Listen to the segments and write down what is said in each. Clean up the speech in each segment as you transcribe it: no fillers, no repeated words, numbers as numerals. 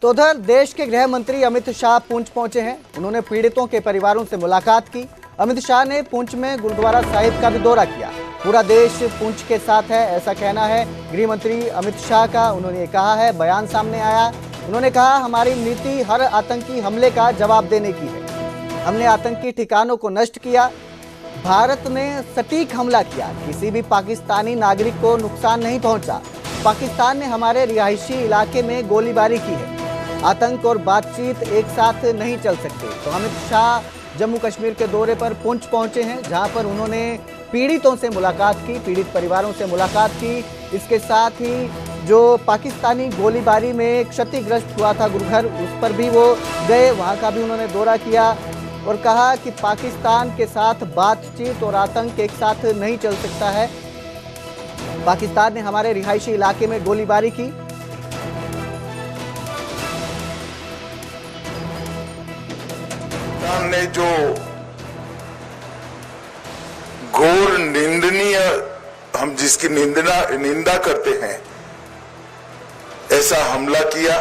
तो उधर देश के गृह मंत्री अमित शाह पुंछ पहुंचे हैं। उन्होंने पीड़ितों के परिवारों से मुलाकात की। अमित शाह ने पुंछ में गुरुद्वारा साहिब का भी दौरा किया। पूरा देश पुंछ के साथ है, ऐसा कहना है गृह मंत्री अमित शाह का। उन्होंने कहा है, बयान सामने आया, उन्होंने कहा हमारी नीति हर आतंकी हमले का जवाब देने की है। हमने आतंकी ठिकानों को नष्ट किया। भारत ने सटीक हमला किया, किसी भी पाकिस्तानी नागरिक को नुकसान नहीं पहुंचा। पाकिस्तान ने हमारे रिहायशी इलाके में गोलीबारी की है। आतंक और बातचीत एक साथ नहीं चल सकते। तो अमित शाह जम्मू कश्मीर के दौरे पर पुंछ पहुंचे हैं, जहां पर उन्होंने पीड़ितों से मुलाकात की, पीड़ित परिवारों से मुलाकात की। इसके साथ ही जो पाकिस्तानी गोलीबारी में क्षतिग्रस्त हुआ था गुरुघर, उस पर भी वो गए, वहां का भी उन्होंने दौरा किया और कहा कि पाकिस्तान के साथ बातचीत और आतंक एक साथ नहीं चल सकता है। पाकिस्तान ने हमारे रिहायशी इलाके में गोलीबारी की। ने जो घोर निंदनीय, हम जिसकी निंदा करते हैं, ऐसा हमला किया,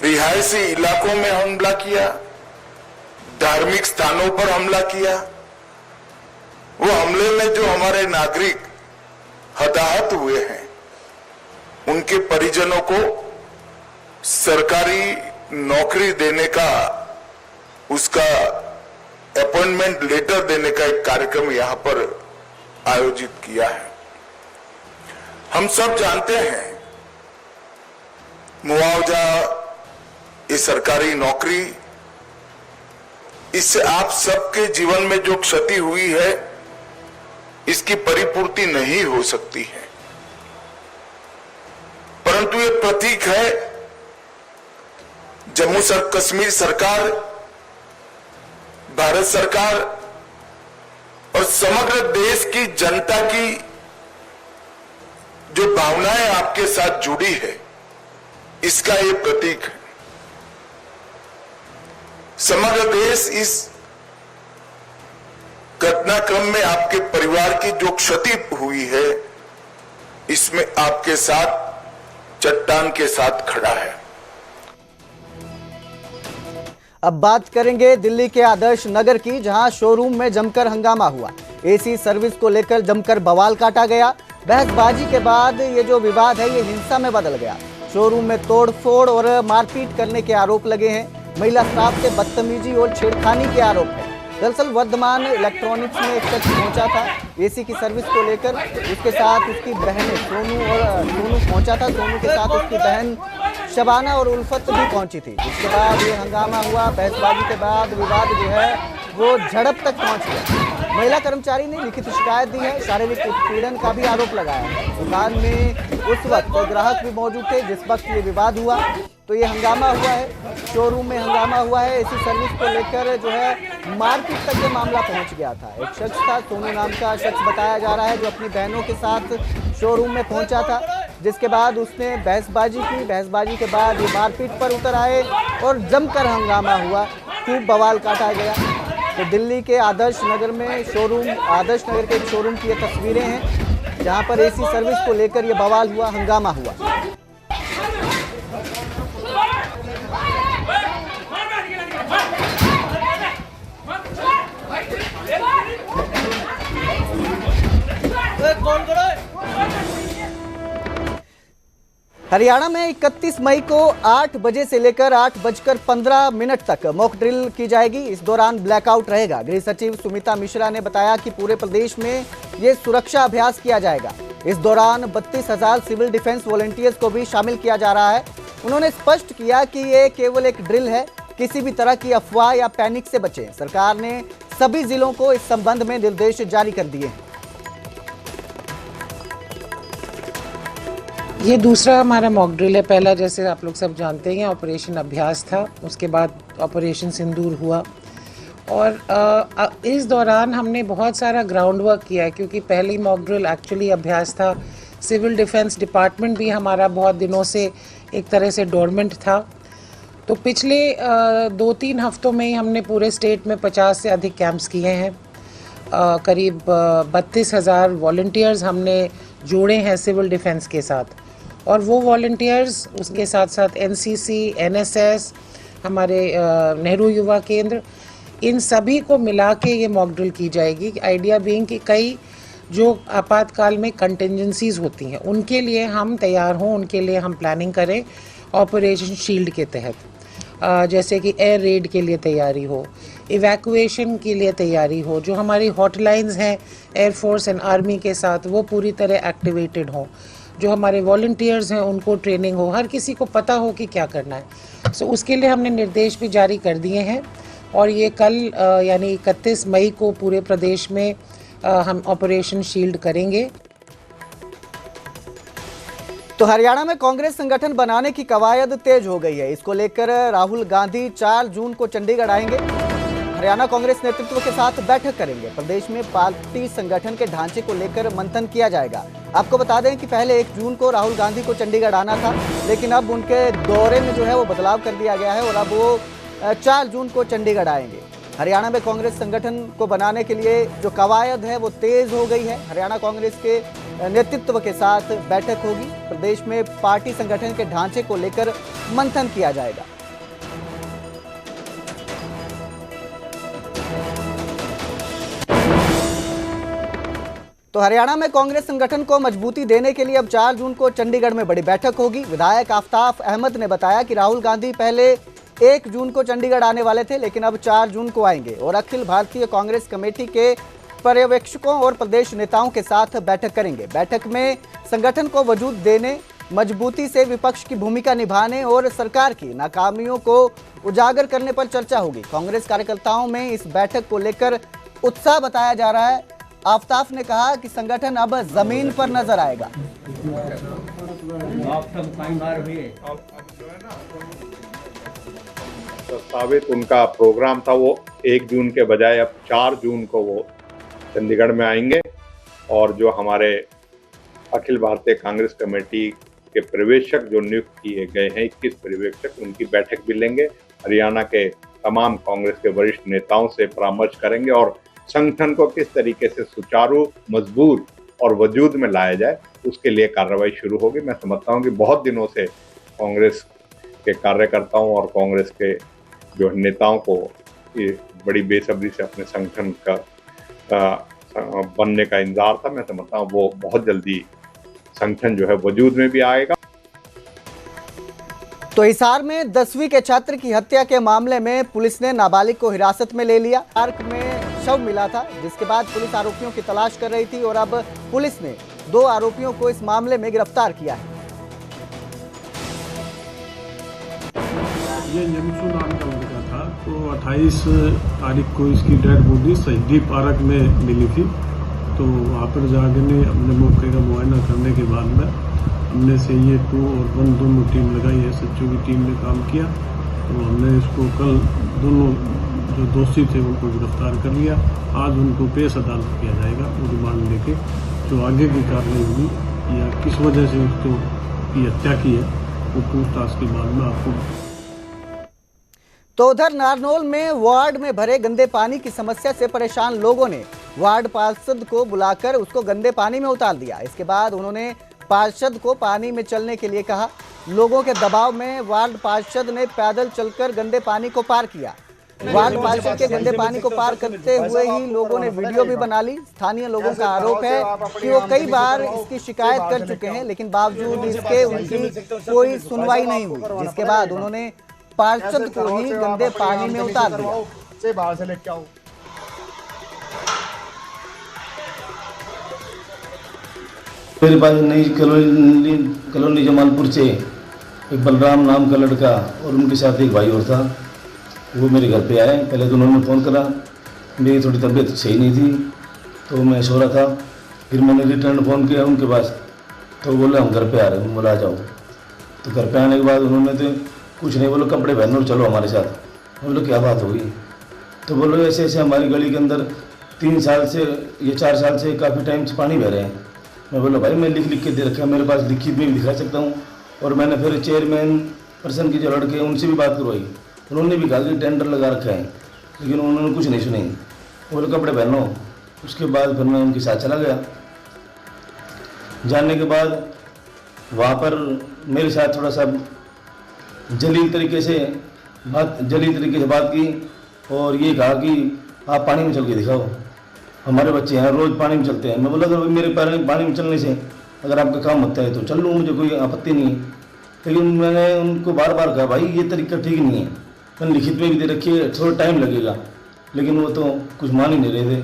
रिहायशी इलाकों में हमला किया, धार्मिक स्थानों पर हमला किया। वो हमले में जो हमारे नागरिक हताहत हुए हैं, उनके परिजनों को सरकारी नौकरी देने का, उसका अपॉइंटमेंट लेटर देने का एक कार्यक्रम यहां पर आयोजित किया है। हम सब जानते हैं मुआवजा, ये सरकारी नौकरी, इससे आप सबके जीवन में जो क्षति हुई है, इसकी परिपूर्ति नहीं हो सकती है। परंतु ये प्रतीक है, जम्मू कश्मीर सरकार, भारत सरकार और समग्र देश की जनता की जो भावनाएं आपके साथ जुड़ी है, इसका ये प्रतीक है। समग्र देश इस घटनाक्रम में आपके परिवार की जो क्षति हुई है, इसमें आपके साथ चट्टान के साथ खड़ा है। अब बात करेंगे दिल्ली के आदर्श नगर की, जहां शोरूम में जमकर हंगामा हुआ। एसी सर्विस को लेकर जमकर बवाल काटा गया। बहसबाजी के बाद ये जो विवाद है, ये हिंसा में बदल गया। शोरूम में तोड़फोड़ और मारपीट करने के आरोप लगे हैं। महिला स्टाफ से बदतमीजी और छेड़खानी के आरोप है। दरअसल वर्धमान इलेक्ट्रॉनिक्स में एक शख्स पहुंचा था एसी की सर्विस को लेकर, उसके साथ उसकी बहनें सोनू पहुंचा था। सोनू के साथ उसकी बहन शबाना और उल्फत भी पहुंची थी। इसके बाद ये हंगामा हुआ। बहसबाजी के बाद विवाद जो है वो झड़प तक पहुंच गया। महिला कर्मचारी ने लिखित शिकायत दी है। शारीरिक उत्पीड़न का भी आरोप लगाया है। दुकान में उस वक्त ग्राहक भी मौजूद थे जिस वक्त ये विवाद हुआ। तो ये हंगामा हुआ है, शोरूम में हंगामा हुआ है। एसी सर्विस को लेकर जो है मारपीट तक ये मामला पहुंच गया था। एक शख्स था, सोनू नाम का शख्स बताया जा रहा है, जो अपनी बहनों के साथ शोरूम में पहुंचा था, जिसके बाद उसने बहसबाजी की। बहसबाजी के बाद ये मारपीट पर उतर आए और जमकर हंगामा हुआ, खूब बवाल काटा गया। तो दिल्ली के आदर्श नगर में शोरूम, आदर्श नगर के एक शोरूम की ये तस्वीरें हैं, जहां पर एसी सर्विस को लेकर ये बवाल हुआ, हंगामा हुआ। हरियाणा में 31 मई को 8 बजे से लेकर 8:15 तक मॉक ड्रिल की जाएगी। इस दौरान ब्लैकआउट रहेगा। गृह सचिव सुमिता मिश्रा ने बताया कि पूरे प्रदेश में ये सुरक्षा अभ्यास किया जाएगा। इस दौरान 32,000 सिविल डिफेंस वॉलंटियर्स को भी शामिल किया जा रहा है। उन्होंने स्पष्ट किया कि ये केवल एक ड्रिल है, किसी भी तरह की अफवाह या पैनिक से बचें। सरकार ने सभी जिलों को इस संबंध में निर्देश जारी कर दिए हैं। ये दूसरा हमारा मॉक ड्रिल है। पहला, जैसे आप लोग सब जानते हैं, ऑपरेशन अभ्यास था, उसके बाद ऑपरेशन सिंदूर हुआ। और इस दौरान हमने बहुत सारा ग्राउंड वर्क किया है, क्योंकि पहली मॉक ड्रिल एक्चुअली अभ्यास था। सिविल डिफेंस डिपार्टमेंट भी हमारा बहुत दिनों से एक तरह से डोरमेंट था। तो पिछले 2-3 हफ्तों में ही हमने पूरे स्टेट में 50 से अधिक कैंप्स किए हैं। करीब 32,000 वॉलंटियर्स हमने जोड़े हैं सिविल डिफेंस के साथ। और वो वॉलंटियर्स उसके साथ साथ एनसीसी, एनएसएस, हमारे नेहरू युवा केंद्र, इन सभी को मिला के ये मॉक ड्रिल की जाएगी। आइडिया बीइंग कि कई जो आपातकाल में कंटिजेंसीज होती हैं उनके लिए हम तैयार हों, उनके लिए हम प्लानिंग करें ऑपरेशन शील्ड के तहत। जैसे कि एयर रेड के लिए तैयारी हो, इवैक्यूएशन के लिए तैयारी हो, जो हमारी हॉटलाइंस हैं एयरफोर्स एंड आर्मी के साथ वो पूरी तरह एक्टिवेटेड हो, जो हमारे वॉलंटियर्स हैं उनको ट्रेनिंग हो, हर किसी को पता हो कि क्या करना है। सो उसके लिए हमने निर्देश भी जारी कर दिए हैं और ये कल यानी 31 मई को पूरे प्रदेश में हम ऑपरेशन शील्ड करेंगे। तो हरियाणा में कांग्रेस संगठन बनाने की कवायद तेज हो गई है। इसको लेकर राहुल गांधी 4 जून को चंडीगढ़ आएंगे, हरियाणा कांग्रेस नेतृत्व के साथ बैठक करेंगे। प्रदेश में पार्टी संगठन के ढांचे को लेकर मंथन किया जाएगा। आपको बता दें कि पहले 1 जून को राहुल गांधी को चंडीगढ़ आना था, लेकिन अब उनके दौरे में जो है वो बदलाव कर दिया गया है और अब वो 4 जून को चंडीगढ़ आएंगे। हरियाणा में कांग्रेस संगठन को बनाने के लिए जो कवायद है वो तेज हो गई है। हरियाणा कांग्रेस के नेतृत्व के साथ बैठक होगी। प्रदेश में पार्टी संगठन के ढांचे को लेकर मंथन किया जाएगा। तो हरियाणा में कांग्रेस संगठन को मजबूती देने के लिए अब 4 जून को चंडीगढ़ में बड़ी बैठक होगी। विधायक आफ्ताब अहमद ने बताया कि राहुल गांधी पहले 1 जून को चंडीगढ़ आने वाले थे, लेकिन अब 4 जून को आएंगे और अखिल भारतीय कांग्रेस कमेटी के पर्यवेक्षकों और प्रदेश नेताओं के साथ बैठक करेंगे। बैठक में संगठन को वजूद देने, मजबूती से विपक्ष की भूमिका निभाने और सरकार की नाकामियों को उजागर करने पर चर्चा होगी। कांग्रेस कार्यकर्ताओं में इस बैठक को लेकर उत्साह बताया जा रहा है। आफ्ताब ने कहा कि संगठन अब जमीन पर नजर आएगा। प्रस्तावित उनका प्रोग्राम था वो 1 जून के बजाय अब 4 जून को वो चंडीगढ़ में आएंगे और जो हमारे अखिल भारतीय कांग्रेस कमेटी के पर्यवेक्षक जो नियुक्त किए गए हैं 21 पर्यवेक्षक, उनकी बैठक भी लेंगे। हरियाणा के तमाम कांग्रेस के वरिष्ठ नेताओं से परामर्श करेंगे और संगठन को किस तरीके से सुचारू, मजबूत और वजूद में लाया जाए उसके लिए कार्रवाई शुरू होगी। मैं समझता हूँ कि बहुत दिनों से कांग्रेस के कार्यकर्ताओं और कांग्रेस के जो नेताओं को ये बड़ी बेसब्री से अपने संगठन का बनने का इंतजार था। मैं समझता हूँ वो बहुत जल्दी संगठन जो है वजूद में भी आएगा। तो हिसार में 10वीं के छात्र की हत्या के मामले में पुलिस ने नाबालिग को हिरासत में ले लिया। पार्क में शव मिला था, जिसके बाद पुलिस आरोपियों की तलाश कर रही थी और अब पुलिस ने 2 आरोपियों को इस मामले में गिरफ्तार किया है। ये यमसू नाम का लड़का था, तो 28 तारीख को इसकी डेड बॉडी शहीदी पार्क में मिली थी। तो वहाँ पर जाकर हमने मौके का मुआयना करने के बाद में हमने से ये 2 और 1 दोनों टीम लगाई है, सच्चों की टीम ने काम किया। तो हमने इसको कल दोनों जो दोषी थे उनको गिरफ्तार कर लिया। आज उनको पेश अदालत किया जाएगा वो रिमांड लेके, जो आगे की कार्रवाई होगी या किस वजह से उसको की हत्या की है वो पूछताछ के बाद में आपको। तो उधर नारनौल में वार्ड में भरे गंदे पानी की समस्या से परेशान लोगों ने वार्ड पार्षद को बुलाकर उसको गंदे पानी में उतार दिया। इसके बाद उन्होंने पार्षद को पानी में चलने के लिए कहा। लोगों के दबाव में वार्ड पार्षद ने पैदल चलकर गंदे पानी को पार किया। वार्ड पार्षद के गंदे पानी को पार करते हुए ही लोगों ने वीडियो भी बना ली। स्थानीय लोगों का आरोप है कि वो कई बार इसकी शिकायत कर चुके हैं, लेकिन बावजूद इसके उनकी कोई सुनवाई नहीं हुई, जिसके बाद उन्होंने पार्षद को ही गंदे पानी में उतार दिया। बाहर से लेके आओ। मेरे पास नई कॉलोनी जमालपुर से एक बलराम नाम का लड़का और उनके साथ एक भाई और था, वो मेरे घर पे आए। पहले तो उन्होंने फ़ोन करा, मेरी थोड़ी तबीयत सही नहीं थी तो मैं सो रहा था। फिर मैंने रिटर्न फ़ोन किया उनके पास, तो बोले हम घर पे आ रहे हैं, बोला आ जाओ। तो घर पे आने के बाद उन्होंने तो कुछ नहीं, बोलो कपड़े पहनो चलो हमारे साथ। बोलो क्या बात होगी? तो बोलो ऐसे ऐसे हमारी गली के अंदर 3 साल से या 4 साल से काफ़ी टाइम से पानी बह रहे हैं। मैं बोला भाई मैं लिख के दे रखा है, मेरे पास लिखित में भी दिखा सकता हूँ। और मैंने फिर चेयरमैन पर्सन की जो लड़के हैं उनसे भी बात करवाई, उन्होंने भी कहा कि टेंडर लगा रखा है, लेकिन उन्होंने कुछ नहीं सुनी। बोले कपड़े पहनो। उसके बाद फिर मैं उनके साथ चला गया। जाने के बाद वहाँ पर मेरे साथ थोड़ा सा जलील तरीके से बात की और ये कहा कि आप पानी में चल के दिखाओ, हमारे बच्चे हैं रोज़ पानी में चलते हैं। मैं बोला अगर मेरे पानी में चलने से अगर आपका काम होता है तो चल लूँ, मुझे कोई आपत्ति नहीं है। लेकिन मैंने उनको बार बार कहा भाई ये तरीका ठीक नहीं है, मैंने लिखित में भी दे रखी है, थोड़ा टाइम लगेगा, लेकिन वो तो कुछ मान ही नहीं रहे थे।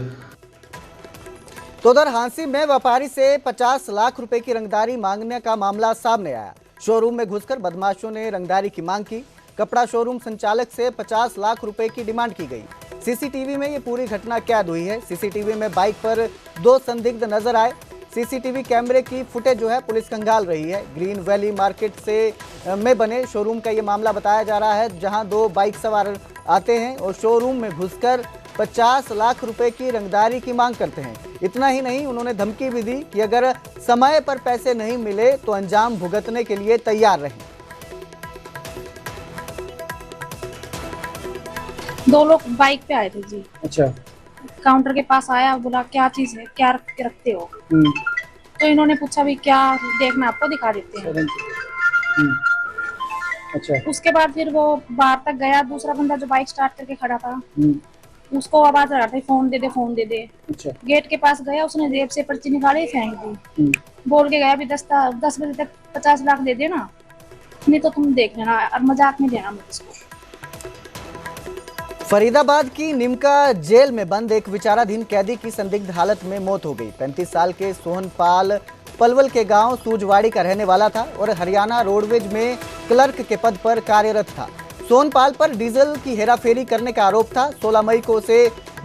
तो उधर हांसी में व्यापारी से 50 लाख रुपए की रंगदारी मांगने का मामला सामने आया। शोरूम में घुसकर बदमाशों ने रंगदारी की मांग की। कपड़ा शोरूम संचालक से 50 लाख रुपए की डिमांड की गई। सीसीटीवी में ये पूरी घटना कैद हुई है। सीसीटीवी में बाइक पर 2 संदिग्ध नजर आए। सीसीटीवी कैमरे की फुटेज जो है पुलिस खंगाल रही है। ग्रीन वैली मार्केट में बने शोरूम का ये मामला बताया जा रहा है, जहां 2 बाइक सवार आते हैं और शोरूम में घुसकर 50 लाख रुपए की रंगदारी की मांग करते हैं। इतना ही नहीं, उन्होंने धमकी भी दी कि अगर समय पर पैसे नहीं मिले तो अंजाम भुगतने के लिए तैयार रहें। 2 लोग बाइक पे आए थे जी। अच्छा। काउंटर के पास आया, बोला क्या चीज है, क्या रख के रखते हो? तो इन्होंने पूछा भी क्या देखना, आपको दिखा देते हैं। अच्छा। उसके बाद फिर वो बाहर तक गया। दूसरा बंदा जो बाइक स्टार्ट करके खड़ा था उसको आवाज आ रहा था फोन दे दे, फोन दे दे। अच्छा। गेट के पास गया, उसने जेब से पर्ची निकाली, फेंक दी। बोल के गया भी 10 बजे तक 50 लाख दे देना, नहीं तो तुम देख लेना और मजाक में देना मुझको। फरीदाबाद की निमका जेल में बंद एक विचाराधीन कैदी की संदिग्ध हालत में मौत हो गई। 35 साल के सोहनपाल पलवल के गांव सूजवाड़ी का रहने वाला था और हरियाणा रोडवेज में क्लर्क के पद पर कार्यरत था। सोहनपाल पर डीजल की हेराफेरी करने का आरोप था। 16 मई को उसे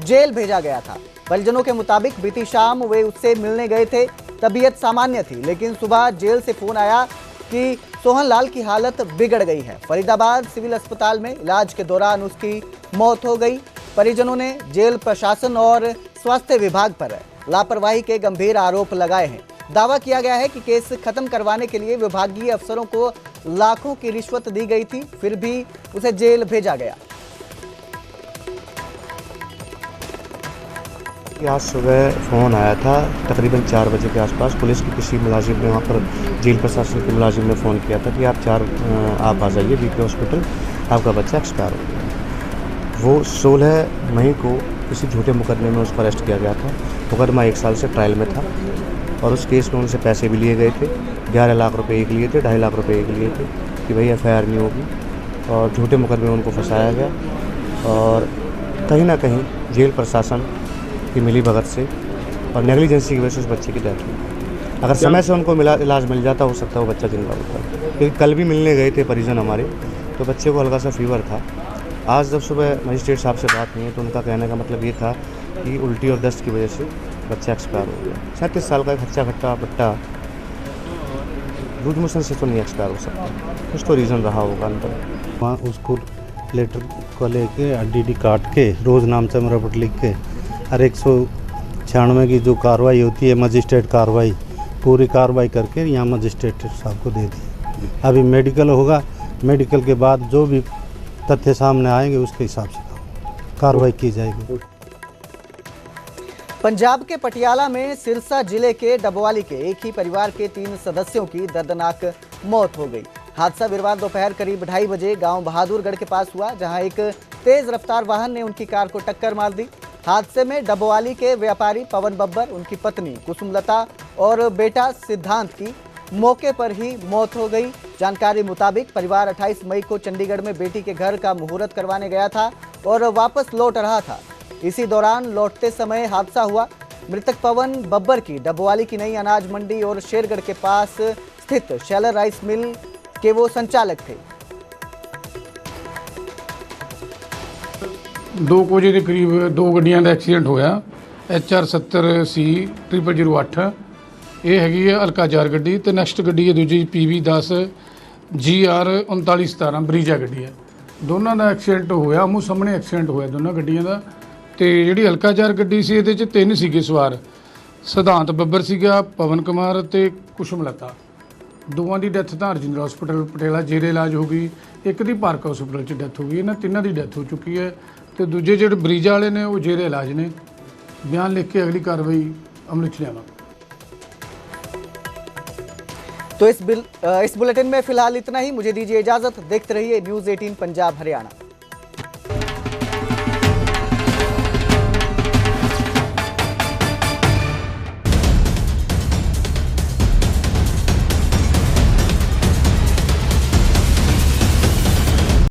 जेल भेजा गया था। परिजनों के मुताबिक बीती शाम वे उससे मिलने गए थे। तबीयत सामान्य थी, लेकिन सुबह जेल से फोन आया कि सोहनलाल की हालत बिगड़ गई है। फरीदाबाद सिविल अस्पताल में इलाज के दौरान उसकी मौत हो गई। परिजनों ने जेल प्रशासन और स्वास्थ्य विभाग पर लापरवाही के गंभीर आरोप लगाए हैं। दावा किया गया है कि केस खत्म करवाने के लिए विभागीय अफसरों को लाखों की रिश्वत दी गई थी, फिर भी उसे जेल भेजा गया। आज सुबह फ़ोन आया था तकरीबन 4 बजे के आसपास। पुलिस की किसी मुलाजिम ने, वहाँ पर जेल प्रशासन के मुलाजिम ने फ़ोन किया था कि आप आ जाइए बीके हॉस्पिटल, आपका बच्चा एक्सपायर हो गया। वो 16 मई को किसी झूठे मुकदमे में उसको अरेस्ट किया गया था। मुकदमा 1 साल से ट्रायल में था और उस केस में उनसे पैसे भी लिए गए थे। 11 लाख रुपए एक लिए थे, 2.5 लाख रुपए एक लिए थे कि भाई FIR नहीं होगी, और झूठे मुकदमे में उनको फंसाया गया। और कहीं ना कहीं जेल प्रशासन की मिली भगत से और नेग्लिजेंसी की वजह से उस बच्चे की डेथ हुई। अगर समय से उनको इलाज मिल जाता, हो सकता है वो बच्चा जिंदा होता। क्योंकि कल भी मिलने गए थे परिजन हमारे, तो बच्चे को हल्का सा फीवर था। आज जब सुबह मजिस्ट्रेट साहब से बात हुई तो उनका कहने का मतलब ये था कि उल्टी और दस्त की वजह से बच्चा एक्सपायर हो गया। 37 साल का खच्चा खट्टा बट्टा लूज मोशन से तो नहीं एक्सपायर हो सकता, कुछ तो रीज़न रहा होगा अंदर। वहाँ उसको लेटर को लेके DD काट के रोज़ नाम से मेरा रिपोर्ट लिख के और 196 की जो कार्रवाई होती है मजिस्ट्रेट कार्रवाई, पूरी कार्रवाई करके यहाँ मजिस्ट्रेट साहब को दे दी। अभी मेडिकल होगा, मेडिकल के बाद जो भी तथ्य सामने आएंगे उसके हिसाब से कार्रवाई की जाएगी। पंजाब के पटियाला में सिरसा जिले के डबवाली के एक ही परिवार के 3 सदस्यों की दर्दनाक मौत हो गई। हादसा वीरवार दोपहर करीब 2:30 बजे गांव बहादुरगढ़ के पास हुआ, जहां एक तेज रफ्तार वाहन ने उनकी कार को टक्कर मार दी। हादसे में डबवाली के व्यापारी पवन बब्बर, उनकी पत्नी कुसुमलता और बेटा सिद्धांत की मौके पर ही मौत हो गई। जानकारी मुताबिक परिवार 28 मई को चंडीगढ़ में बेटी के घर का मुहूर्त करवाने गया था और वापस लौट रहा था। इसी दौरान लौटते समय हादसा हुआ। मृतक पवन बब्बर की डबवाली की नई अनाज मंडी और शेरगढ़ के पास स्थित शेलर राइस मिल के वो संचालक थे। 2 ਵਜੇ ਦੇ ਕਰੀਬ 2 ਗੱਡੀਆਂ ਦਾ ਐਕਸੀਡੈਂਟ ਹੋਇਆ। HR 70C 0008 ਇਹ ਹੈਗੀ ਹੈ ਅਲਕਾਜ਼ਾਰ ਗੱਡੀ, ਤੇ ਨੈਕਸਟ ਗੱਡੀ ਹੈ ਦੂਜੀ PV 10 GR 3917 ਬਰੀਜਾ ਗੱਡੀ ਹੈ। ਦੋਨਾਂ ਦਾ ਐਕਸੀਡੈਂਟ ਹੋਇਆ, ਆਮੋ ਸਾਹਮਣੇ ਐਕਸੀਡੈਂਟ ਹੋਇਆ ਦੋਨਾਂ ਗੱਡੀਆਂ ਦਾ। ਤੇ ਜਿਹੜੀ ਅਲਕਾਜ਼ਾਰ ਗੱਡੀ ਸੀ ਇਹਦੇ 'ਚ 3 ਸੀਗੇ ਸਵਾਰ, ਸਿਧਾਂਤ ਬੱਬਰ ਸੀਗਾ, ਪਵਨ ਕੁਮਾਰ ਤੇ ਕੁਸ਼ਮਲਤਾ। ਦੋਵਾਂ ਦੀ ਡੈਥ ਤਾਂ ਰਜਿੰਦਰਾ ਹਸਪੀਟਲ ਪਟਿਆਲਾ ਜੇਰੇ ਇਲਾਜ ਹੋ ਗਈ, ਇੱਕ ਦੀ ਪਾਰਕ ਹਸਪੀਟਲ 'ਚ ਡੈਥ ਹੋ ਗਈ। ਇਹਨਾਂ ਤਿੰਨਾਂ ਦੀ ਡੈਥ ਹੋ ਚੁੱਕੀ ਹੈ ਤੇ ਦੂਜੇ ਜਿਹੜੇ ਬਰੀਜਾ ਵਾਲੇ ਨੇ ਉਹ ਜੇਰੇ ਇਲਾਜ ਨੇ। ਬਿਆਨ ਲਿਖ ਕੇ ਅਗਲੀ ਕਾਰਵਾਈ ਅਮਲ 'ਚ ਲਿਆਵਾਂਗੇ। तो इस बुलेटिन में फिलहाल इतना ही। मुझे दीजिए इजाजत। देखते रहिए न्यूज़ 18 पंजाब हरियाणा।